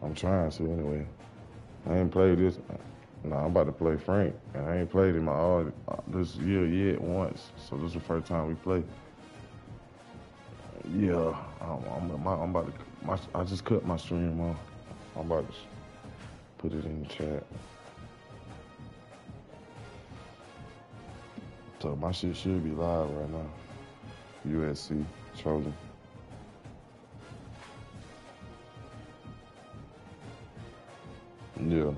I'm trying to anyway. I ain't played this. No, I'm about to play Frank, and I ain't played him all this year yet once. So this is the first time we play. Yeah, I'm about to. I just cut my stream off. I'm about to put it in the chat. So my shit should be live right now. USC Trojan. Yeah.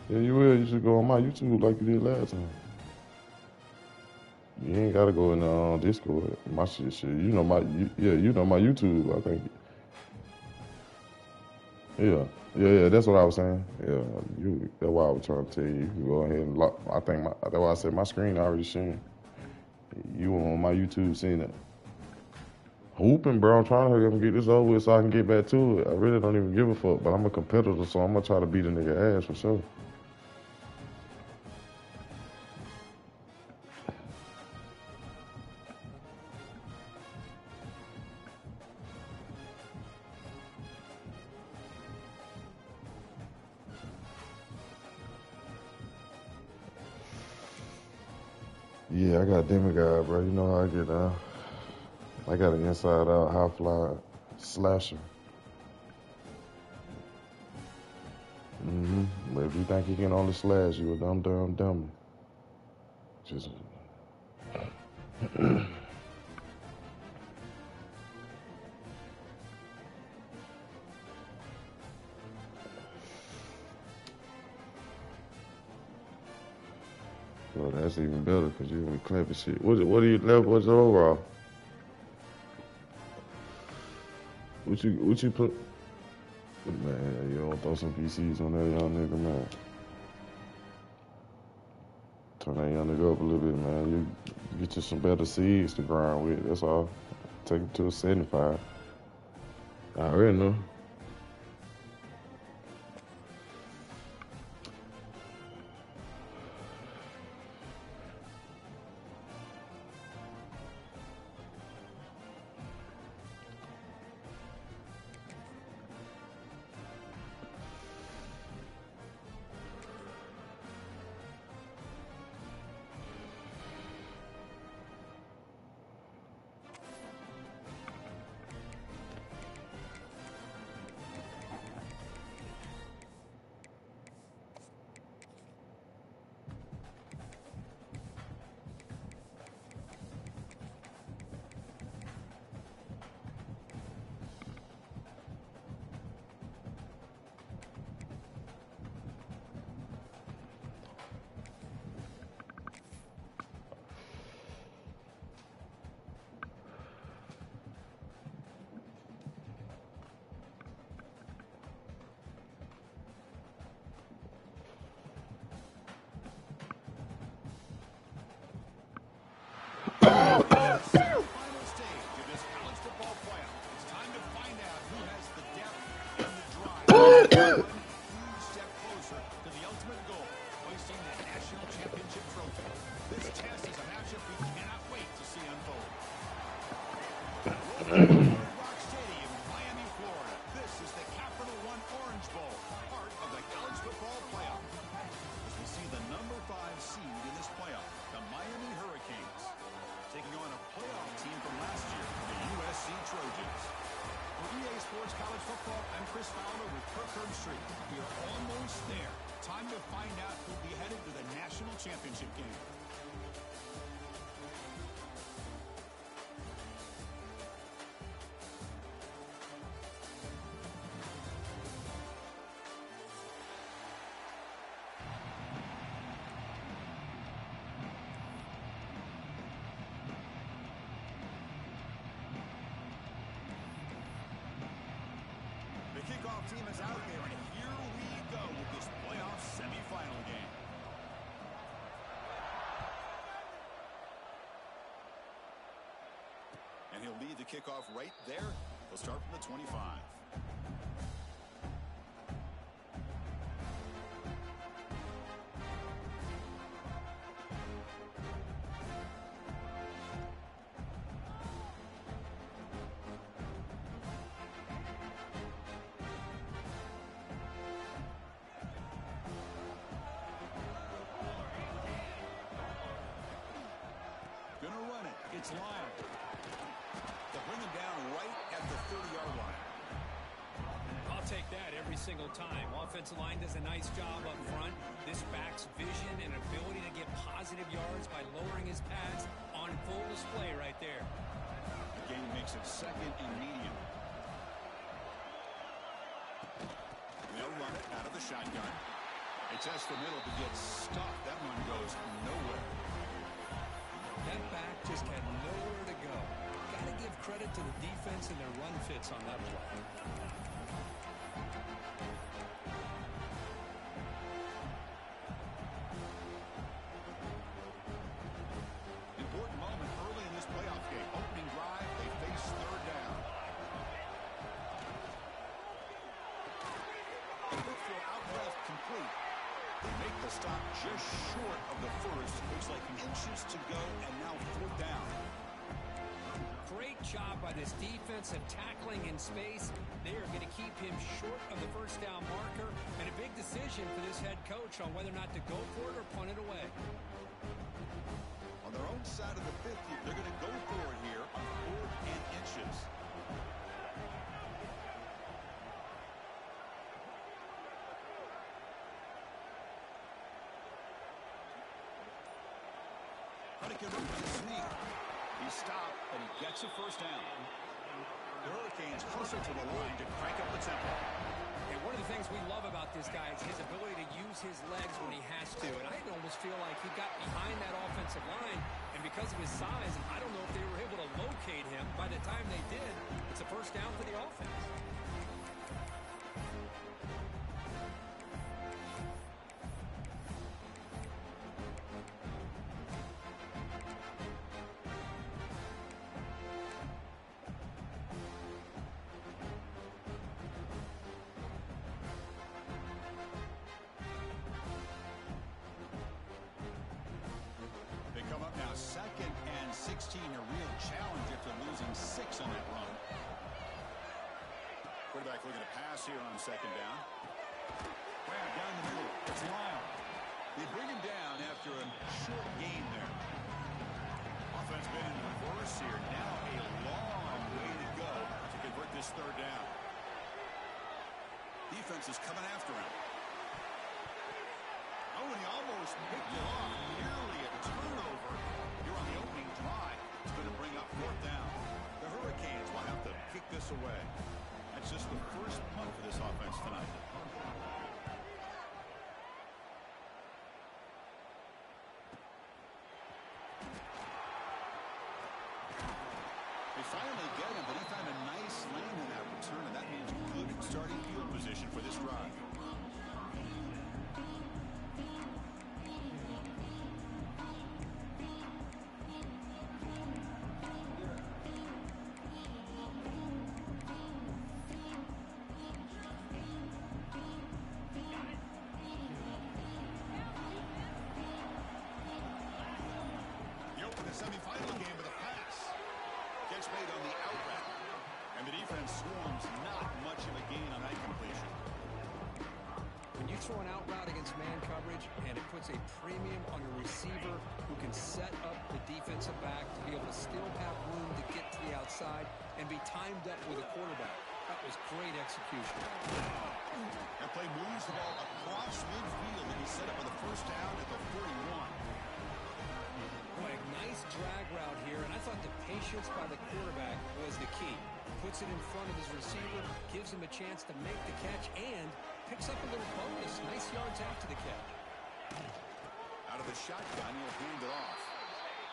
Yeah, you will. You should go on my YouTube like you did last time. You ain't gotta go in Discord. My shit. You know you know my YouTube. I think. Yeah. That's what I was saying. Yeah, that's why I was trying to tell you. You can go ahead and lock. I think that's why I said my screen already sharing. You on my YouTube seeing it. Hooping, bro. I'm trying to hurry up and get this over with so I can get back to it. I really don't even give a fuck, but I'm a competitor, so I'm gonna try to beat a nigga ass for sure. Yeah, I got demigod, bro. You know how I get down. I got an inside out high fly slasher. But if you think you can only slash, you a dumb dummy. Just. Well, that's even better because you be clever shit. What do you level? What's your overall? What you put? Man, you don't throw some PCs on that young nigga, man. Turn that young nigga up a little bit, man. You get you some better seeds to grind with. That's all. Take it to a 75. I already know. Championship game. The kickoff team is out there, and here we go with this playoff semifinal game. And he'll lead the kickoff right there. He'll start from the 25. It's Lyle. They'll bring him down right at the 30-yard line. I'll take that every single time. Offensive line does a nice job up front. This back's vision and ability to get positive yards by lowering his pads on full display right there. The game makes it 2nd and medium. They'll run it out of the shotgun. They test the middle to get stopped. That one goes nowhere. That back just had nowhere to go. Got to give credit to the defense and their run fits on that play. Important moment early in this playoff game. Opening drive, they face 3rd down. They look for out left complete. They make the stop just short of the first. Looks like inches to go, and now 4th down. Great job by this defensive tackling in space. They are going to keep him short of the 1st down marker, and a big decision for this head coach on whether or not to go for it or punt it away. On their own side of the 50, they're going to go for it here on 4th and inches. Hurricane with the sneak. He stopped, but he gets a 1st down. The Hurricanes closer to the line to crank up the tempo. And one of the things we love about this guy is his ability to use his legs when he has to. And I almost feel like he got behind that offensive line, and because of his size, I don't know if they were able to locate him. By the time they did, it's a 1st down for the offense. Come up now 2nd and 16, a real challenge after losing 6 on that run. Quarterback looking to pass here on 2nd down. Grab down the middle. It's Lyle. They bring him down after a short gain there. Offense been in reverse here. Now a long way to go to convert this 3rd down. Defense is coming after him. Oh, and he almost picked it off. Nearly a turnover here on the opening drive. It's going to bring up 4th down. The Hurricanes will have to kick this away. That's just the first punt for this offense tonight. They finally get him, but he found a nice lane in that return, and that means good starting field position for this drive. Semi-final game with a pass. Catch made on the out route. And the defense swarms not much of a gain on that completion. When you throw an out route against man coverage and it puts a premium on a receiver who can set up the defensive back to be able to still have room to get to the outside and be timed up with a quarterback. That was great execution. That play moves the ball across midfield and he's set up with a 1st down at the 41. Boy, a nice drag route here, and I thought the patience by the quarterback was the key. Puts it in front of his receiver, gives him a chance to make the catch, and picks up a little bonus. Nice yards after the catch. Out of the shotgun, he'll hand it off.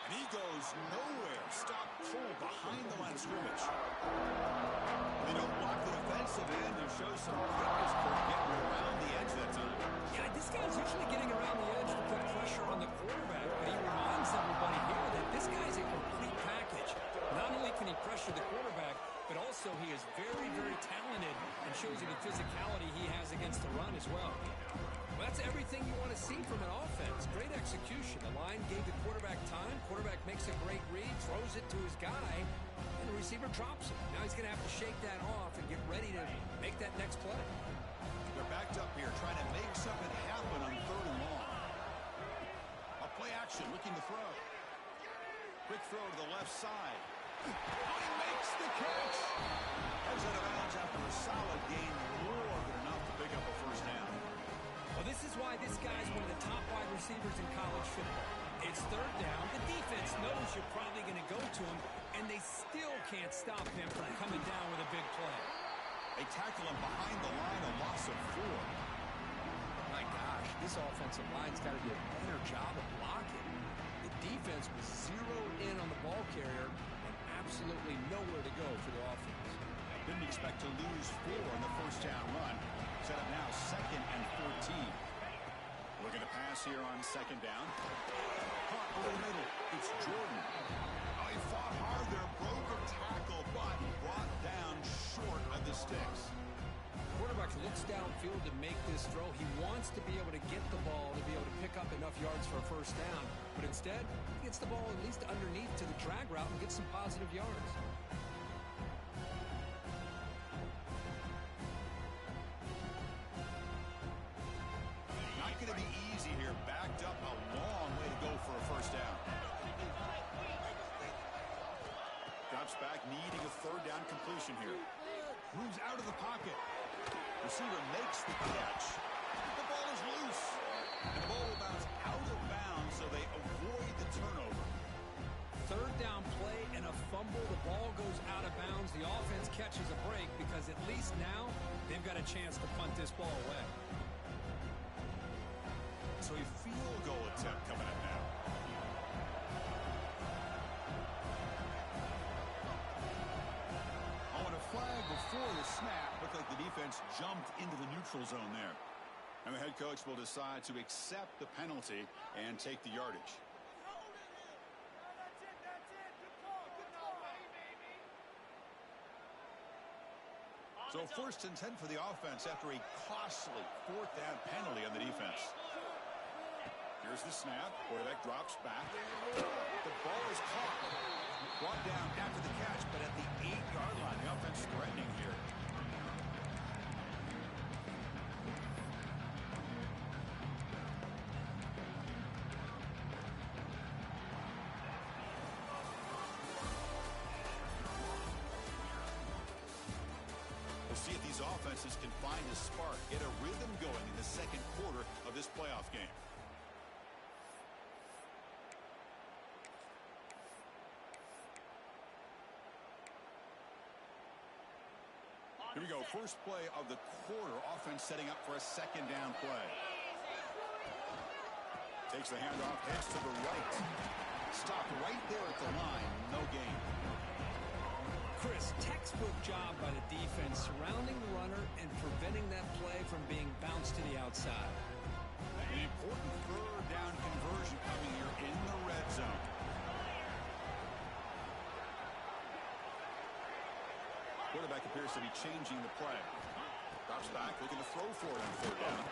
And he goes nowhere. Stop cold behind the line of scrimmage. They don't block the defensive end and show some quickness for getting around the edge that time. Yeah, this guy's usually getting around the edge to put pressure on the quarterback, but he reminds everybody here that this guy's a complete package. Not only can he pressure the quarterback, but also he is very, very talented and shows you the physicality he has against the run as well. Well, that's everything you want to see from an offense. Great execution. The line gave the quarterback time. Quarterback makes a great read, throws it to his guy, and the receiver drops it. Now he's going to have to shake that off and get ready to make that next play. They're backed up here trying to make something happen on 3rd and long. A play action looking to throw. Quick throw to the left side. Oh, he makes the catch. Heads out of bounds after a solid gain, more than enough to pick up a first down. Well, this is why this guy's one of the top wide receivers in college football. It's third down. The defense knows you're probably going to go to him, and they still can't stop him from coming down with a big play. They tackle him behind the line, a loss of 4. My gosh, this offensive line's got to do a better job of blocking. The defense was zeroed in on the ball carrier and absolutely nowhere to go for the offense. Didn't expect to lose 4 on the first down run. Set up now 2nd and 14. Looking to pass here on 2nd down. Caught over the middle. It's Jordan. Oh, he fought hard there, broke a tackle, but brought down short of the sticks. Quarterback looks downfield to make this throw. He wants to be able to get the ball to be able to pick up enough yards for a first down. But instead, he gets the ball at least underneath to the drag route and gets some positive yards. Not going to be easy here. Backed up a long way to go for a first down. Drops back, needing a third down completion here. Moves out of the pocket. Receiver makes the catch. The ball is loose. And the ball will bounce out of bounds, so they avoid the turnover. Third down play and a fumble. The ball goes out of bounds. The offense catches a break because at least now they've got a chance to punt this ball away. So a field goal attempt coming up now. On a flag before the snap, looked like the defense jumped into the neutral zone there. And the head coach will decide to accept the penalty and take the yardage. So 1st and 10 for the offense after a costly 4th down penalty on the defense. Here's the snap. Quarterback drops back. The ball is caught. Brought down after the catch, but at the 8-yard line, the offense threatening here. We'll see if these offenses can find a spark, get a rhythm going in the 2nd quarter of this playoff game. Here we go. First play of the quarter. Offense setting up for a 2nd down play. Takes the handoff, heads to the right. Stopped right there at the line. No gain. Chris, textbook job by the defense surrounding the runner and preventing that play from being bounced to the outside. An important 3rd down conversion coming here in the red zone. Quarterback appears to be changing the play. Drops back, looking to throw for it on 3rd down.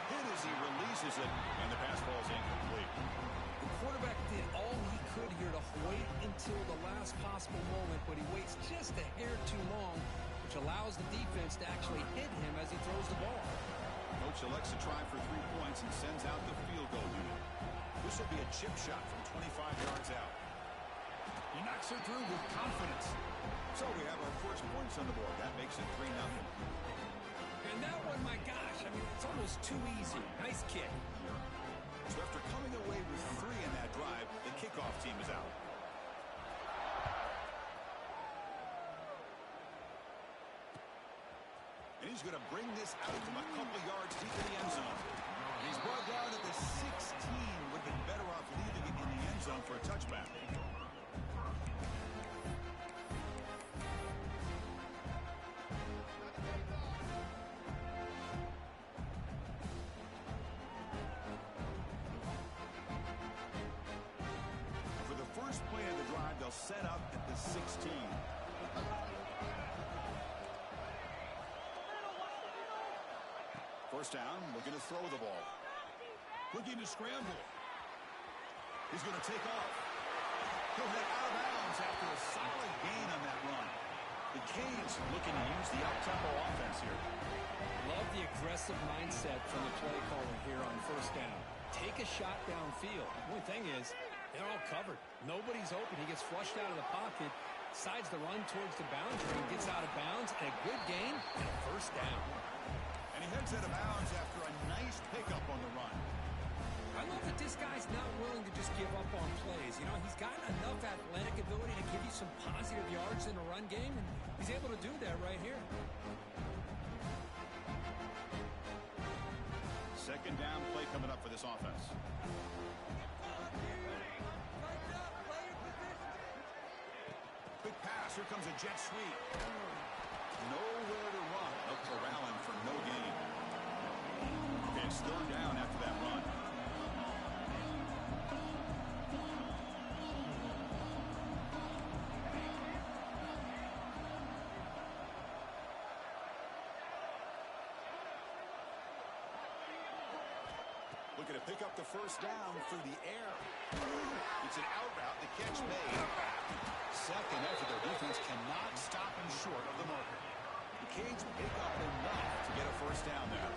Hit as he releases it, and the pass ball is incomplete. The quarterback did all he could here to wait until the last possible moment, but he waits just a hair too long, which allows the defense to actually hit him as he throws the ball. Coach elects to try for 3 points and sends out the field goal unit. This will be a chip shot from 25 yards out. He knocks it through with confidence. So we have our first points on the board. That makes it 3-0. And that one, my gosh, I mean, it's almost too easy. Nice kick. So after coming away with 3 in that drive, the kickoff team is out. And he's going to bring this out from a couple yards deep in the end zone. And he's brought down at the 16. Would have been better off leaving it in the end zone for a touchback. First play of the drive, they'll set up at the 16. First down, looking to throw the ball. Looking to scramble. He's going to take off. He'll head out of bounds after a solid gain on that run. The Canes looking to use the up-tempo offense here. Love the aggressive mindset from the play caller here on first down. Take a shot downfield. The only thing is, They're all covered. Nobody's open. He gets flushed out of the pocket, sides the run towards the boundary, and gets out of bounds, and a good gain and a first down. And he heads out of bounds after a nice pickup on the run. I love that this guy's not willing to just give up on plays. You know, he's got enough athletic ability to give you some positive yards in a run game, and he's able to do that right here. Second down play coming up for this offense. Quick pass. Here comes a jet sweep. Nowhere to run. They'll corral him for no gain. Okay, it's third down after that run. Looking to pick up the first down through the air. It's an out route. The catch made. Second effort. Their defense cannot stop him short of the marker. The Canes pick up enough to get a first down there.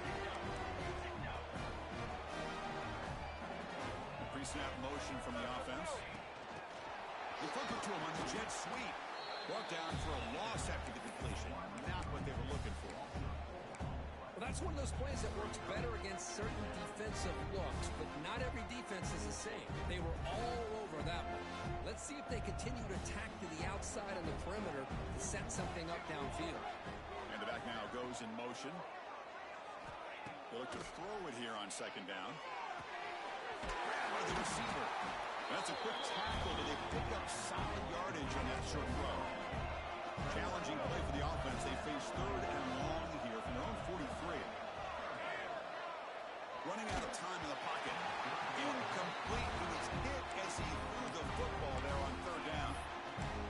Pre-snap motion from the offense. They flip it to him on the jet sweep. Brought down for a loss after the completion. Not what they were looking for. Well, that's one of those plays that works better against certain defensive looks, but not every defense is the same. They were all over that one. Let's see if they continue to attack to the outside on the perimeter to set something up downfield. And the back now goes in motion. They look to throw it here on second down. Grab by the receiver. That's a quick tackle, but they pick up solid yardage on that short throw. Challenging play for the offense. They face third and long here from their own 43. Running out of time in the pocket. Incomplete. He was hit as he threw the football there on third down.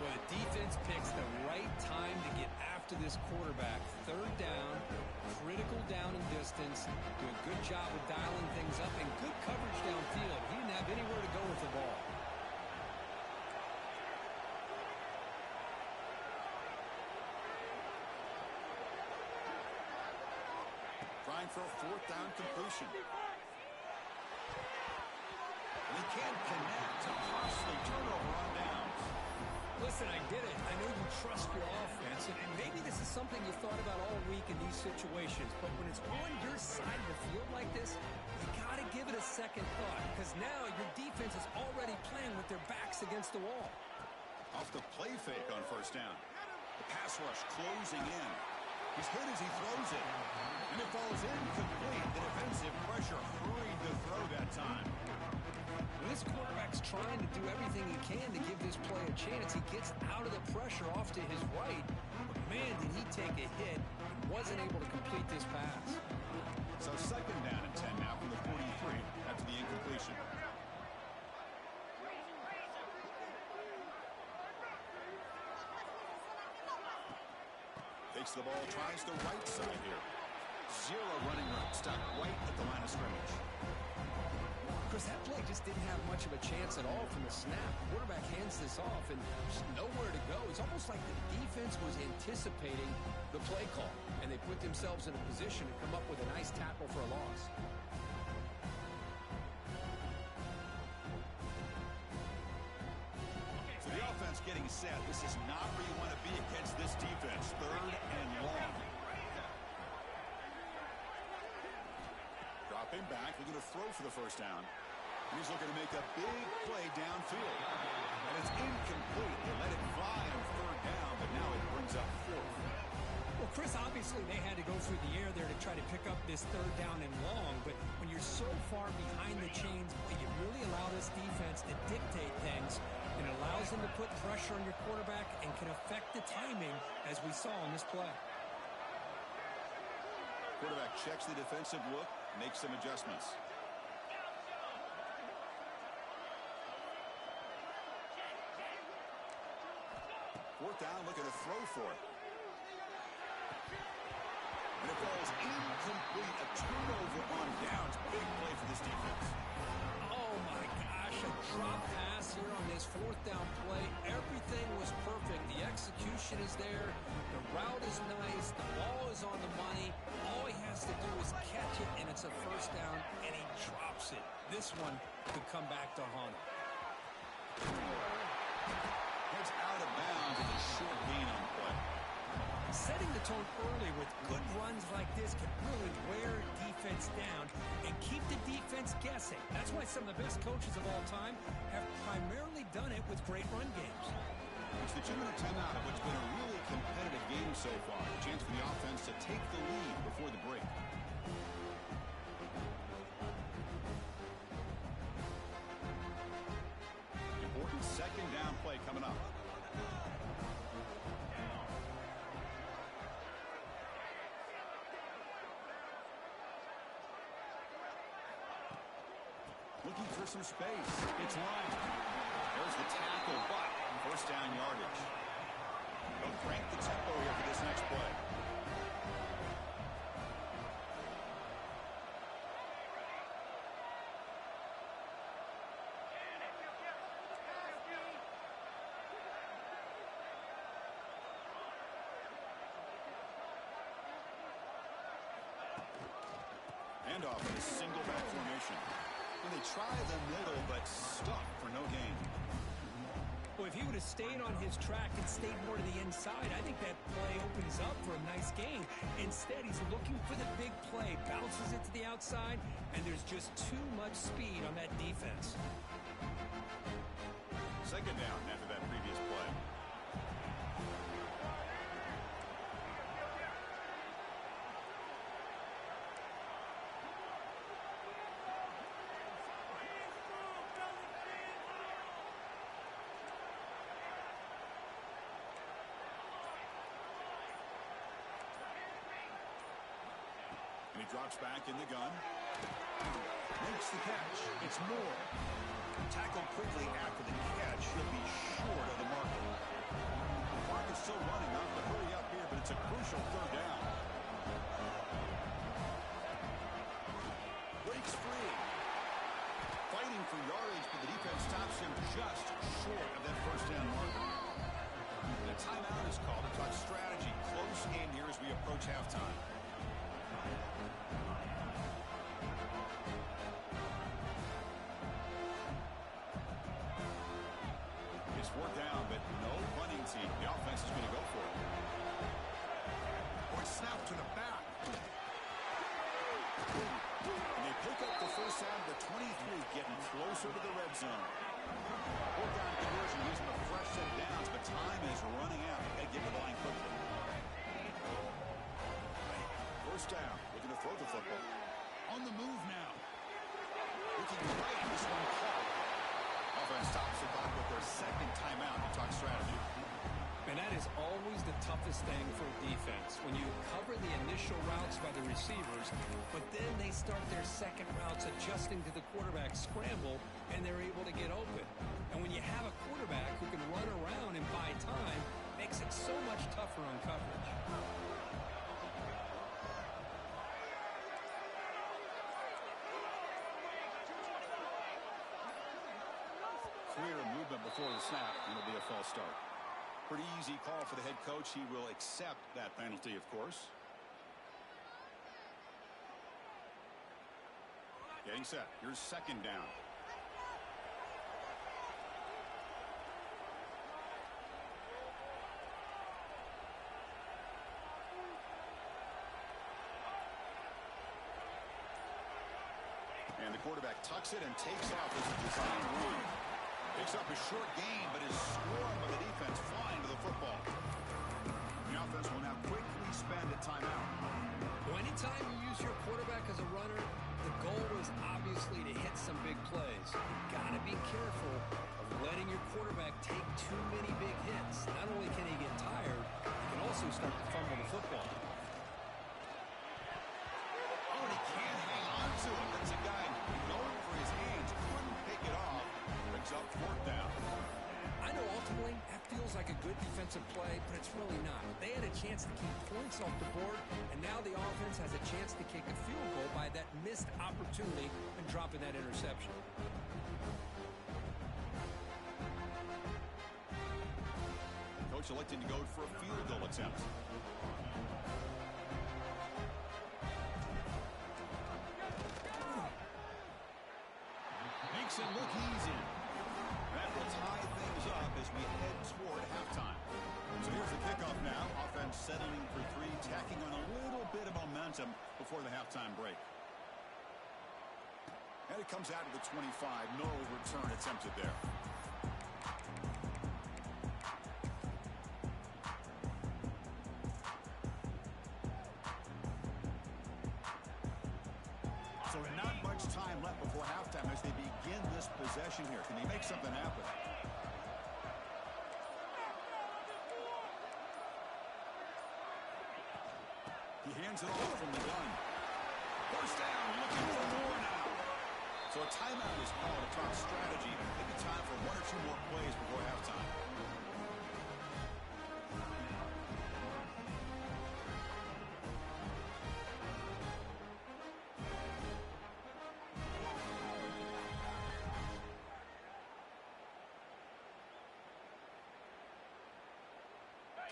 Well, the defense picks the right time to get after this quarterback. Third down, critical down and distance. Do a good job of dialing things up and good coverage downfield. He didn't have anywhere to go with the ball. Trying for a fourth down completion. And he can't connect. A costly turnover on downs. Listen, I get it. I know you trust your offense, and maybe this is something you thought about all week in these situations, but when it's on your side of the field like this, you got to give it a second thought, because now your defense is already playing with their backs against the wall. Off the play fake on first down. The pass rush closing in. He's hit as he throws it. And it falls incomplete. The defensive pressure hurried the throw that time. When this quarterback's trying to do everything he can to give this play a chance, he gets out of the pressure off to his right. But man, did he take a hit and wasn't able to complete this pass. So second down and 10 now from the 43 after the incompletion. Takes the ball, tries the right side here. Zero running room, stuck right at the line of scrimmage. Because that play just didn't have much of a chance at all from the snap. The quarterback hands this off and just nowhere to go. It's almost like the defense was anticipating the play call, and they put themselves in a position to come up with a nice tackle for a loss. So the offense getting set. This is not where you want to be against this defense. Third and long. Dropping back, looking to throw for the first down. He's looking to make a big play downfield. And it's incomplete. They let it fly on third down, but now it brings up fourth. Well, Chris, obviously they had to go through the air there to try to pick up this third down and long, but when you're so far behind the chains, you really allow this defense to dictate things, and it allows them to put pressure on your quarterback and can affect the timing, as we saw in this play. Quarterback checks the defensive look, makes some adjustments. Fourth down, looking to throw for it. And it falls incomplete. A turnover on downs. Big play for this defense. Oh, my gosh. A drop pass here on this fourth down play. Everything was perfect. The execution is there. The route is nice. The ball is on the money. All he has to do is catch it, and it's a first down, and he drops it. This one could come back to haunt him. Heads out of bounds with a short gain on the play. Setting the tone early with good runs like this can really wear defense down and keep the defense guessing. That's why some of the best coaches of all time have primarily done it with great run games. It's the 2-minute timeout of what's been a really competitive game so far. A chance for the offense to take the lead before the break. Important second down play coming up. Looking for some space. It's lined. There's the tackle, but first down yardage. They'll crank the tempo here for this next play. Handoff in a single back formation. And they try the middle, but stuck for no gain. Well, if he would have stayed on his track and stayed more to the inside, I think that play opens up for a nice gain. Instead, he's looking for the big play, bounces it to the outside, and there's just too much speed on that defense. Second down after that previous play. And he drops back in the gun. Makes the catch. It's Moore. Tackled quickly after the catch. He'll be short of the mark. The clock is still running. Not to hurry up here, but it's a crucial third down. Breaks free. Fighting for yardage, but the defense stops him just short of that first down mark. And a timeout is called to talk strategy. Close game here as we approach halftime. It's fourth down, but no punting team. The offense is going to go for it. Or snap to the back. And they pick up the first down to the 23, getting closer to the red zone. Fourth down conversion using a fresh set of downs, but time is running out. They get to the line quickly. First down, looking to throw the football. On the move now. Looking right, this one caught. Offense stops the clock with their second timeout to talk strategy. And that is always the toughest thing for a defense. When you cover the initial routes by the receivers, but then they start their second routes adjusting to the quarterback scramble, and they're able to get open. And when you have a quarterback who can run around and buy time, makes it so much tougher on coverage. Clear movement before the snap, and it'll be a false start. Pretty easy call for the head coach. He will accept that penalty, of course. Getting set. Here's second down. And the quarterback tucks it and takes off as a design run. Picks up a short gain, but is swarmed by the defense flying to the football. The offense will now quickly spend a timeout. Well, anytime you use your quarterback as a runner, the goal is obviously to hit some big plays. You've got to be careful of letting your quarterback take too many big hits. Not only can he get tired, he can also start to fumble the football. Oh, and he can't hang on to it. That's a guy known for his hands. Couldn't pick it off. Brings up fourth down. I know ultimately that feels like a good defensive play, but it's really not. They had a chance to keep points off the board, and now the offense has a chance to kick a field goal by that missed opportunity and dropping that interception. Coach electing to go for a field goal attempt. Makes it look easy. That will tie momentum before the halftime break. And it comes out to the 25. No return attempted there. So not much time left before halftime as they begin this possession here. Can they make something happen? He hands it off from the gun. First down, looking for more now. So a timeout is called to talk strategy. Maybe time for one or two more plays before halftime.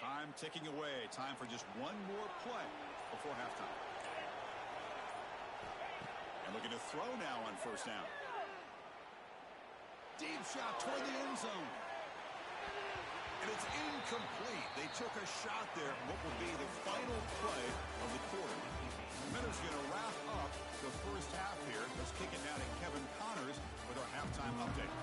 Time ticking away. Time for just one more play before halftime. And looking to throw now on first down. Deep shot toward the end zone. And it's incomplete. They took a shot there. What will be the final play of the quarter. Miller's going to wrap up the first half here. Let's kick it down to Kevin Connors with our halftime update.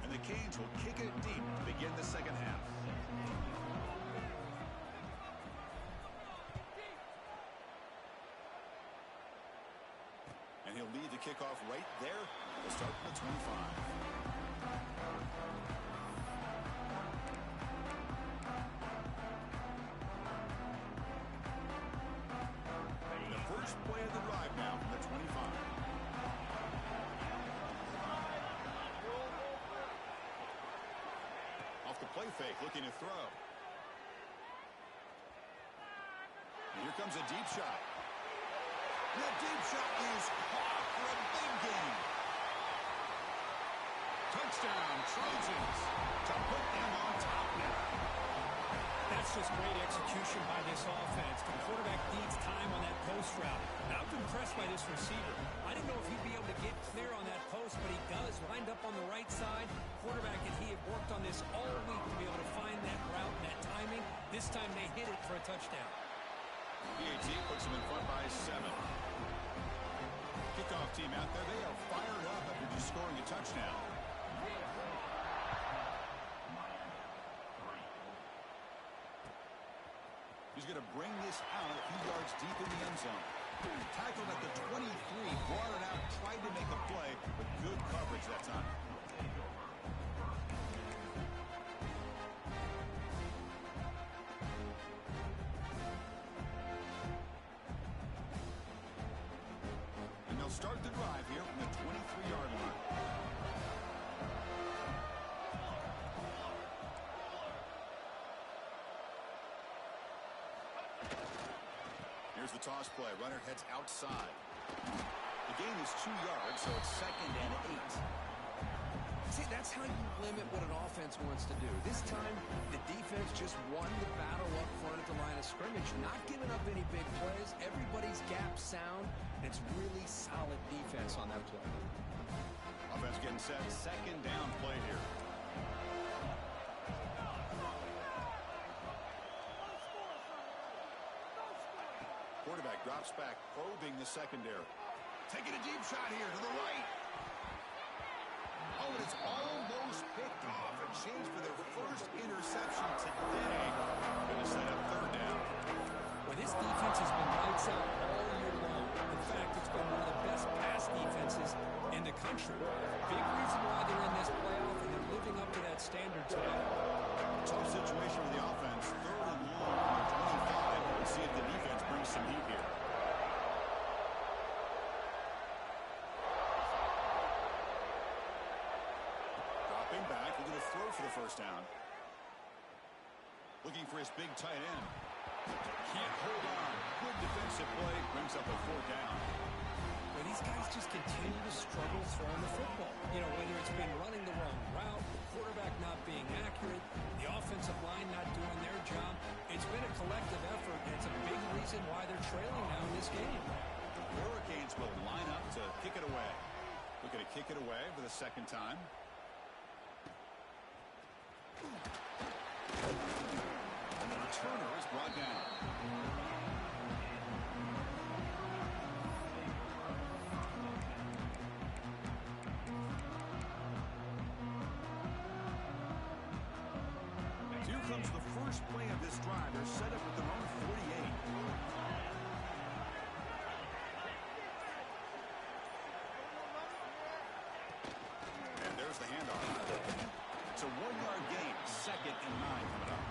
And the Canes will kick it deep to begin the second half. And he'll lead the kickoff right there. We'll start from the 25. The first play of the drive now from the 25. Off the play fake, looking to throw. And here comes a deep shot. And that deep shot is caught for a big gain. Touchdown, Trojans, to put them on top now. That's just great execution by this offense. The quarterback needs time on that post route. Now, I'm impressed by this receiver. I didn't know if he'd be able to get clear on that post, but he does. Lined up on the right side. Quarterback and he have worked on this all week to be able to find that route and that timing. This time they hit it for a touchdown. PAT puts them in front by 7. Kickoff team out there. They are fired up after just scoring a touchdown. He's going to bring this out a few yards deep in the end zone. Tackled at the 23, brought it out, tried to make a play, but good coverage that time. And they'll start the drive here from the 23-yard line. Here's the toss play. Runner heads outside. The gain is 2 yards, so it's 2nd and 8. See, that's how you limit what an offense wants to do. This time, the defense just won the battle up front at the line of scrimmage, not giving up any big plays. Everybody's gap sound, and it's really solid defense on that play. Offense getting set. 2nd down play here. Quarterback drops back, probing the secondary. Taking a deep shot here to the right. Oh, and it's almost picked off. A chance for their first interception today. Going to set up 3rd down. Well, this defense has been lights out all year long. In fact, it's been one of the best pass defenses in the country. Big reason why they're in this playoff, and they're living up to that standard today. Tough situation for the offense. 3rd and long on the 25. Let's see if the defense brings some heat here. Dropping back, looking to throw for the first down. Looking for his big tight end. Can't hold on. Good defensive play. Brings up a 4th down. Well, these guys just continue to struggle throwing the football. You know, whether it's been running the wrong route, the quarterback not being accurate, the offensive line not doing their job. It's been a collective effort, and it's a big reason why they're trailing now in this game. The Hurricanes will line up to kick it away. Looking to kick it away for the 2nd time. returner is brought down. Here comes the first play of this drive. They're set up at their own 48. And there's the handoff. It's a 1-yard gain. 2nd and 9 coming up.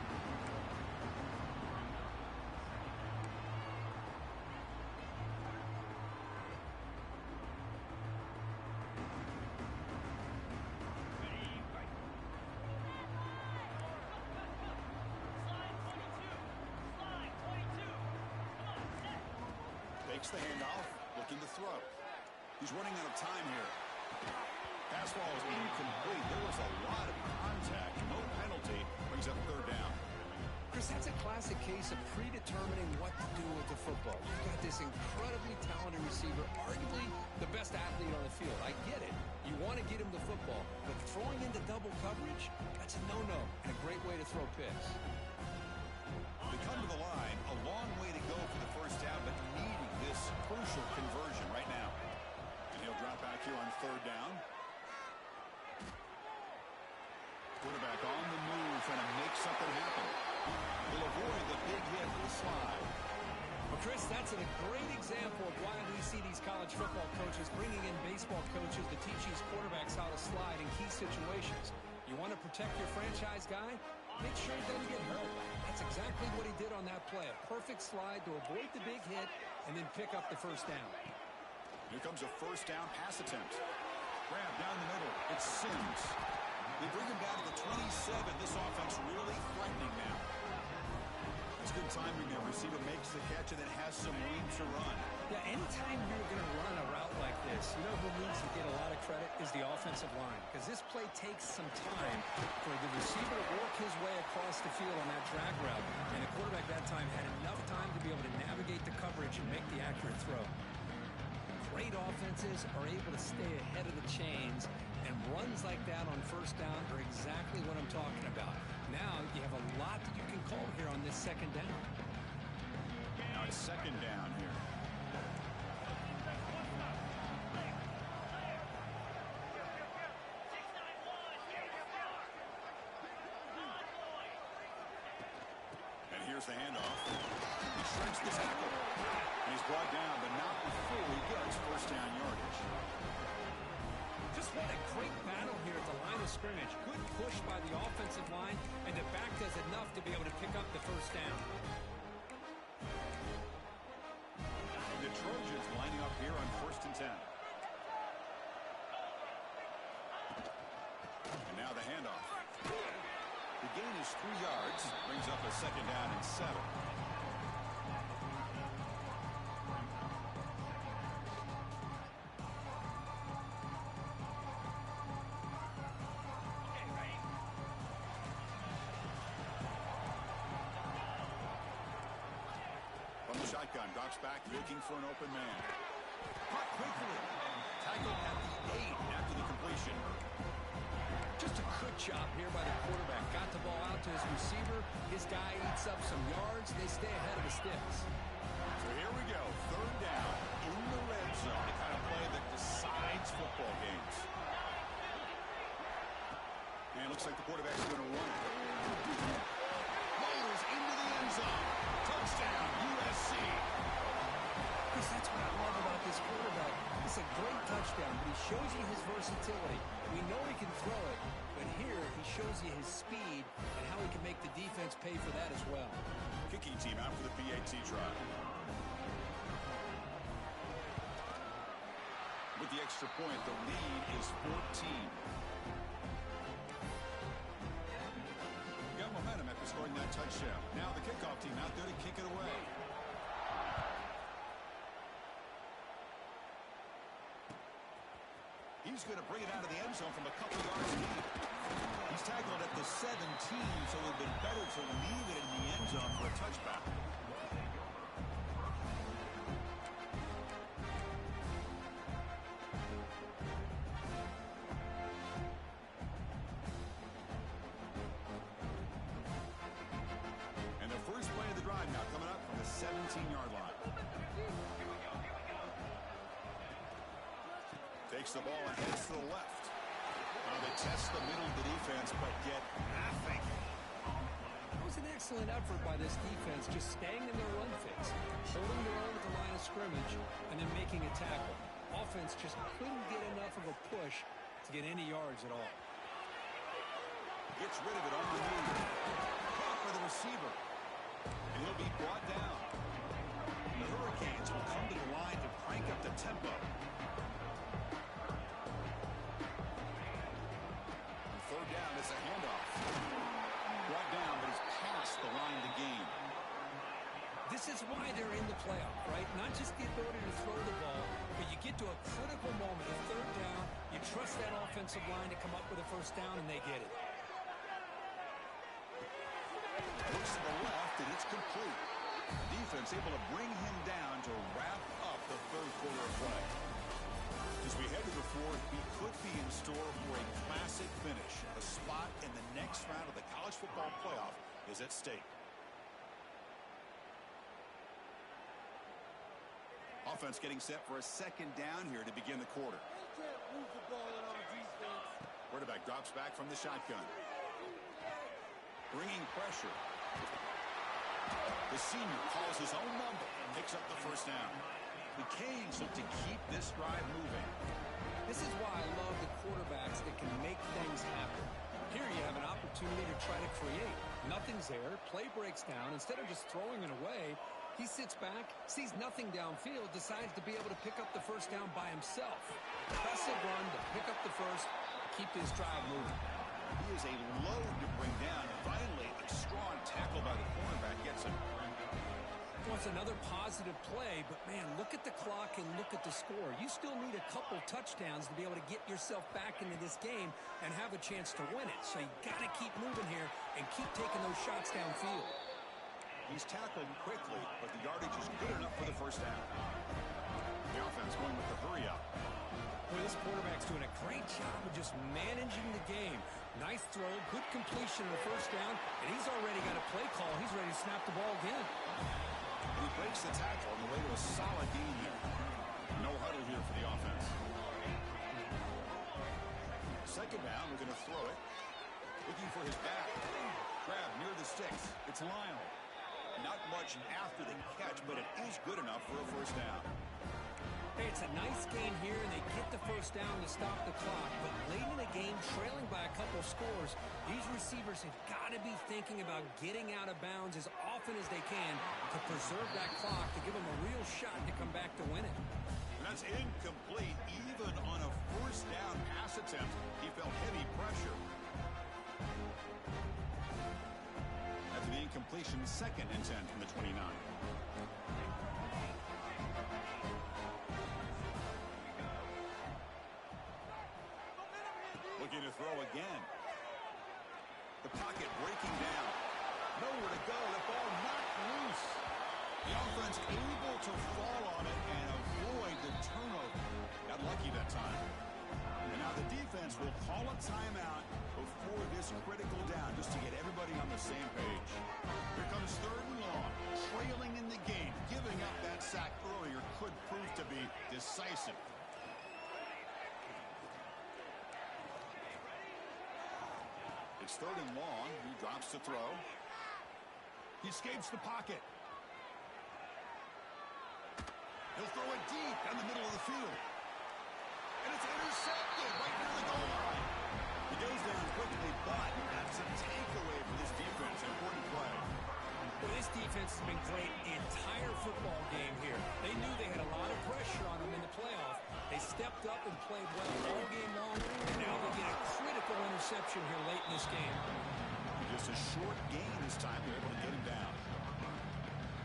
Takes the handoff, looking to throw. He's running out of time here. Pass ball is incomplete. There was a lot of contact. No penalty. Brings up 3rd down. Chris, that's a classic case of predetermining what to do with the football. You've got this incredibly talented receiver, arguably the best athlete on the field. I get it. You want to get him the football, but throwing into double coverage, that's a no-no and a great way to throw picks. They come to the line, a long way to go for the first down, but needing this crucial conversion right now. And he'll drop back here on 3rd down. Quarterback on the move, trying to make something happen. He'll avoid the big hit with the slide. Well, Chris, that's a great example of why we see these college football coaches bringing in baseball coaches to teach these quarterbacks how to slide in key situations. You want to protect your franchise guy? Make sure he doesn't get hurt. That's exactly what he did on that play. A perfect slide to avoid the big hit and then pick up the first down. Here comes a first down pass attempt. Grab down the middle. It's Sims. They bring him down to the 27. This offense really threatening now. It's good timing there. Receiver makes the catch and then has some room to run. Yeah, anytime you're going to run a route like this, you know who needs to get a lot of credit is the offensive line. Because this play takes some time for the receiver to work his way across the field on that drag route. And the quarterback that time had enough time to be able to navigate the coverage and make the accurate throw. Great offenses are able to stay ahead of the chains, and runs like that on first down are exactly what I'm talking about. Now you have a lot that you can call here on this 2nd down. Now it's 2nd down here. And here's the handoff. He shrinks the tackle. And he's brought down, but not before he gets first down yardage. Just what a great battle here at the line of scrimmage. Good push by the offensive line, and the back does enough to be able to pick up the first down. The Trojans lining up here on 1st and 10. And now the handoff. The gain is 3 yards. Brings up a 2nd down and 7. Shotgun, drops back, looking for an open man. Caught quickly. Tackled at the 8 after the completion. Just a good job here by the quarterback. Got the ball out to his receiver. His guy eats up some yards. They stay ahead of the sticks. So here we go. 3rd down in the red zone. The kind of play that decides football games. And it looks like the quarterback's going to run it. Motors into the end zone. Touchdown, USC. Chris, that's what I love about this quarterback. It's a great touchdown, but he shows you his versatility. We know he can throw it, but here he shows you his speed and how he can make the defense pay for that as well. Kicking team out for the PAT try. With the extra point, the lead is 14. Got momentum after scoring that touchdown. Now the kickoff team out there to kick it away. He's going to bring it out of the end zone from a couple yards deep. He's tackled at the 17, so it would have been better to leave it in the end zone for a touchback. fakes the ball and heads to the left. They test the middle of the defense, but get nothing. It was an excellent effort by this defense, just staying in their run fix, holding their own at the line of scrimmage, and then making a tackle. Offense just couldn't get enough of a push to get any yards at all. Gets rid of it on the move. Caught for the receiver. And he'll be brought down. The Hurricanes will come to the line to crank up the tempo. And third down is a handoff. Brought down, but he's past the line to gain. This is why they're in the playoff, right? Not just the ability to throw the ball, but you get to a critical moment, a third down, you trust that offensive line to come up with a first down, and they get it. Looks to the left, and it's complete. The defense able to bring him down to wrap up the third quarter of play. As we head to the fourth, we could be in store for a classic finish. A spot in the next round of the college football playoff is at stake. Offense getting set for a second down here to begin the quarter. Quarterback drops back from the shotgun. Bringing pressure. The senior calls his own number and picks up the first down. The Canes look to keep this drive moving. This is why I love the quarterbacks that can make things happen. Here you have an opportunity to try to create. Nothing's there. Play breaks down. Instead of just throwing it away, he sits back, sees nothing downfield, decides to be able to pick up the first down by himself. Impressive run to pick up the first, keep this drive moving. He is a load to bring down. Finally, a strong tackle by the cornerback gets him. Well, it's another positive play, but man, look at the clock and look at the score. You still need a couple touchdowns to be able to get yourself back into this game and have a chance to win it. So you got to keep moving here and keep taking those shots downfield. He's tackled quickly, but the yardage is good enough for the first down. The offense going with the hurry up. Well, this quarterback's doing a great job of just managing the game. Nice throw, good completion in the first down, and he's already got a play call. He's ready to snap the ball again. And he breaks the tackle on the way to a solid gain here. No huddle here for the offense. Second down, we're going to throw it. Looking for his back. Grab near the sticks. It's Lyle. Not much after the catch, but it is good enough for a first down. Hey, it's a nice gain here, and they get the first down to stop the clock. But late in the game, trailing by a couple scores, these receivers have got to be thinking about getting out of bounds as often as they can to preserve that clock, to give them a real shot to come back to win it. And that's incomplete. Even on a first down pass attempt, he felt heavy pressure. After the incompletion, 2nd and 10 from the 29. Looking to throw again. The pocket breaking down. Nowhere to go. The ball knocked loose. The offense able to fall on it and avoid the turnover. Got lucky that time. And now the defense will call a timeout before this critical down, just to get everybody on the same page. Here comes 3rd and long. Trailing in the game. Giving up that sack earlier could prove to be decisive. It's 3rd and long. He drops to throw. He escapes the pocket. He'll throw it deep down the middle of the field. And it's intercepted right near the goal line. He goes down quickly, but that's a takeaway for this defense. Important play. Well, this defense has been great the entire football game here. They knew they had a lot of pressure on them in the playoff. They stepped up and played well all game long, and now they get a critical interception here late in this game. Just a short gain this time. They're able to get him down.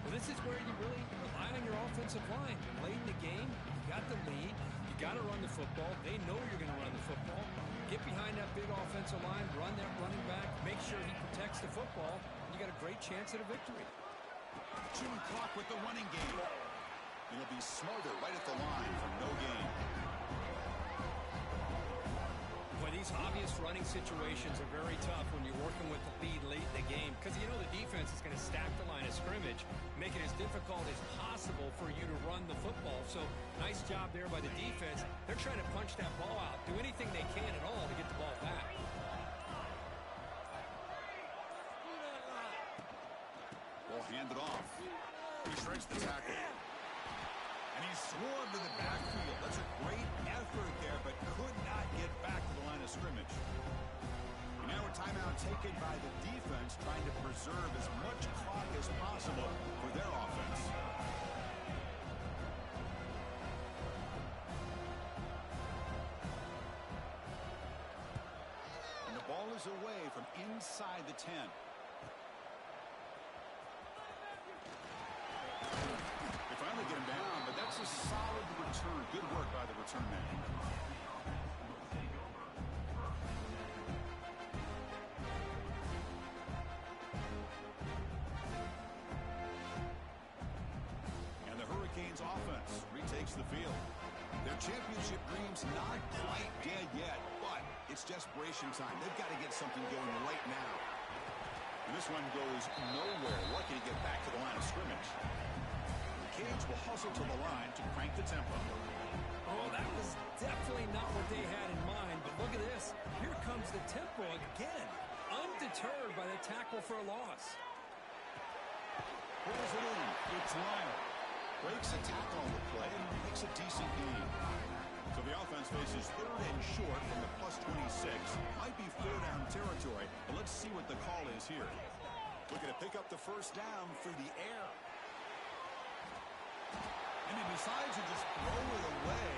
Well, this is where you really rely on your offensive line. Late in the game, you got the lead. You got to run the football. They know you're going to run the football. Get behind that big offensive line, run that running back, make sure he protects the football. You got a great chance at a victory. Chewing clock with the running game. It'll be smothered right at the line for no gain. Boy, these obvious running situations are very tough when you're working with the lead late in the game, because you know the defense is going to stack the line of scrimmage. advantage, make it as difficult as possible for you to run the football. So nice job there by the defense. They're trying to punch that ball out, do anything they can at all to get the ball back. Ball handed off. He shrinks the tackle. And he's swarmed to the backfield. That's a great effort there, but could not get back to the line of scrimmage. And now a timeout taken by the defense, trying to preserve as much clock as possible for their offense. And the ball is away from inside the 10. They finally get him down, but that's a solid return. Good work by the return man. And the Hurricanes offense retakes the field. Their championship dreams not quite dead yet, but it's desperation time. They've got to get something going right now. And this one goes nowhere. Lucky to get back to the line of scrimmage. Canes will hustle to the line to crank the tempo. Oh, that was definitely not what they had in mind, but look at this. Here comes the tempo again. Undeterred by the tackle for a loss. Pulls it in. It's Lyle. Breaks a tackle on the play and makes a decent gain. So the offense faces third and short from the plus 26. Might be four down territory, but let's see what the call is here. Looking to pick up the first down through the air. And he decides to just throw it away.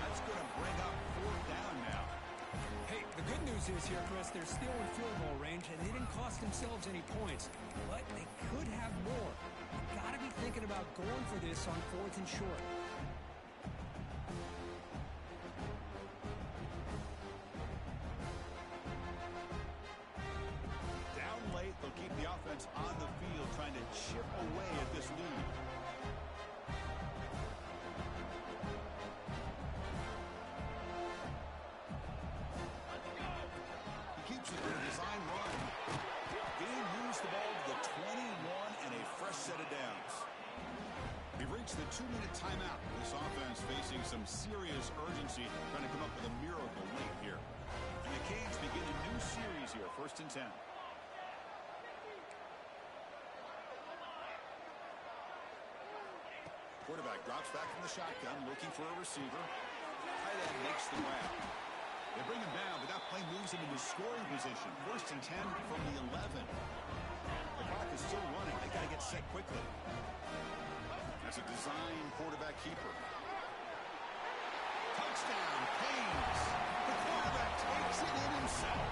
That's going to bring up fourth down now. Hey, the good news is here, Chris, they're still in field goal range, and they didn't cost themselves any points. But they could have more. You've got to be thinking about going for this on fourth and short. Down late, they'll keep the offense on the field, trying to chip away at this lead. Set of downs. We've reached the 2-minute timeout. This offense facing some serious urgency, trying to come up with a miracle late here. And the Canes begin a new series here, 1st and 10. Quarterback drops back from the shotgun, looking for a receiver. Tight end makes the grab. They bring him down, but that play moves him into scoring position. 1st and 10 from the 11. The clock is still running. They got to get set quickly. That's a design quarterback keeper. Touchdown, Canes. The quarterback takes it in himself.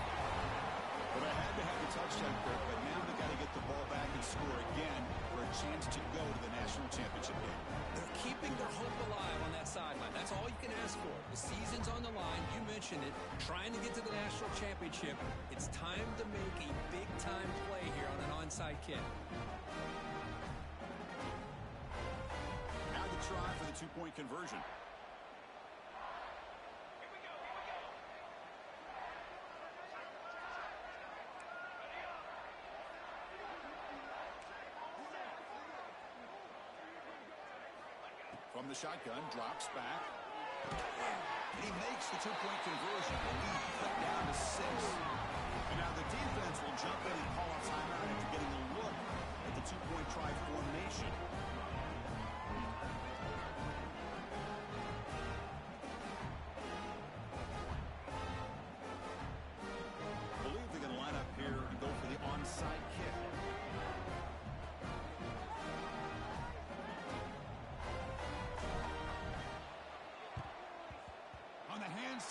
But I had to have the touchdown, Kirk, but now they got to get the ball back and score again for a chance to go to the national championship game. They're keeping their hope alive on that sideline. That's all you can ask for. The season's on the line. You mentioned it. Trying to get to the national championship. It's time to make a big-time play here on an onside kick. Now the try for the two-point conversion. From the shotgun, drops back. And he makes the two-point conversion. The lead cut down to 6. And now the defense will jump in and call a timeout after getting a look at the two-point try formation. I believe they're going to line up here and go for the onside kick.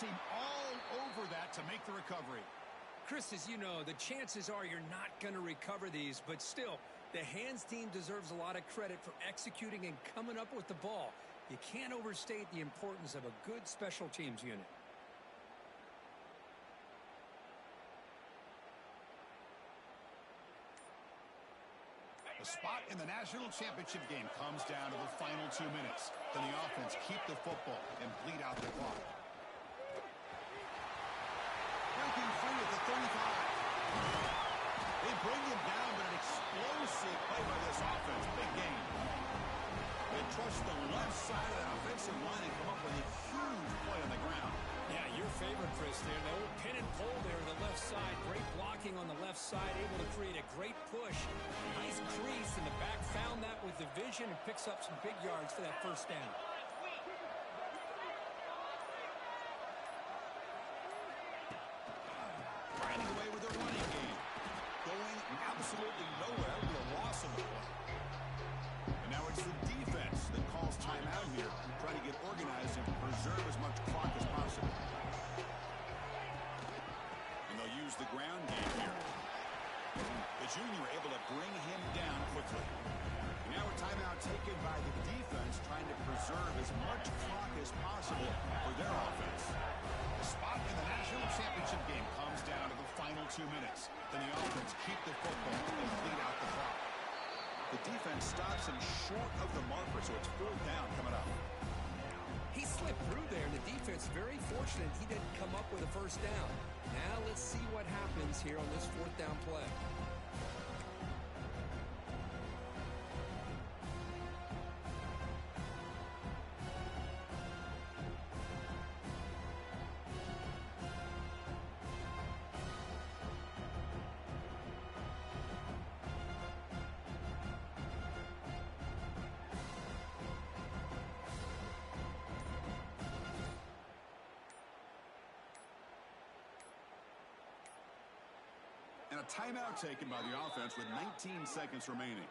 Seem all over that to make the recovery. Chris, as you know, the chances are you're not going to recover these, but still, the hands team deserves a lot of credit for executing and coming up with the ball. You can't overstate the importance of a good special teams unit. The spot in the national championship game comes down to the final 2 minutes. Can the offense keep the football and bleed out the clock? Breaking free at the 35. They bring him down, but an explosive see a play by this offense. Big game. They trust the left side of that offensive line and come up with a huge play on the ground. Yeah, your favorite, Chris, there. The old pin and pull there on the left side. Great blocking on the left side, able to create a great push. Nice crease in the back. Found that with the vision and picks up some big yards for that first down. Running away with their running game. Going absolutely nowhere with a loss of the play. And now it's the defense that calls timeout here, trying to get organized and preserve as much clock as possible. And they'll use the ground game here. The junior able to bring him down quickly. And now a timeout taken by the defense, trying to preserve as much clock as possible for their offense. The spot in the national championship game comes down to the final 2 minutes. Then the offense keep the football and bleed out the clock. The defense stops him short of the marker, so it's 4th down coming up. He slipped through there, and the defense very fortunate he didn't come up with a first down. Now let's see what happens here on this 4th down play. And a timeout taken by the offense with 19 seconds remaining.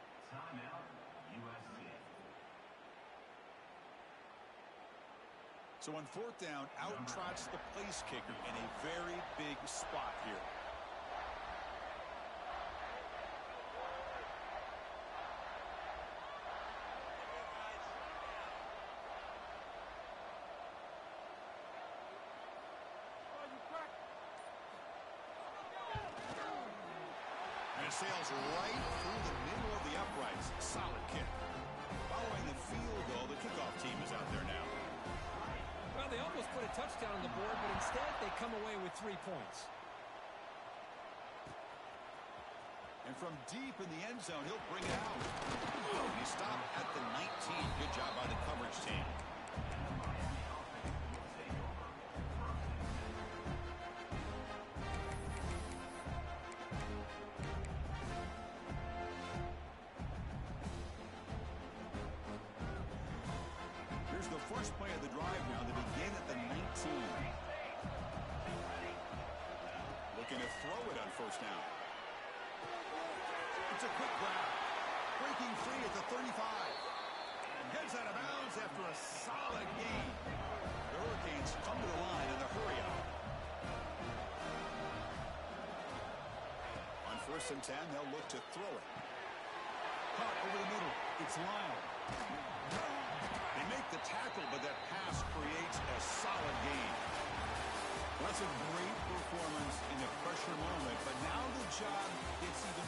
So on 4th down, out trots the place kicker in a very big spot here. And it sails right through the middle of the uprights. Solid kick. Following the field goal, the kickoff team is out there now. Well, they almost put a touchdown on the board, but instead they come away with 3 points. And from deep in the end zone, he'll bring it out. And he stopped at the 19. Good job by the coverage team. Here's the first play of the drive now. They begin at the 19. Looking to throw it on 1st down. It's a quick grab. Breaking free at the 35. And heads out of bounds after a solid gain. The Hurricanes come to the line in the hurry up. On 1st and 10, they'll look to throw it. Caught over the middle. It's Lyle. They make the tackle, but that pass creates a solid gain. That's a great performance in a pressure moment, but now the job gets even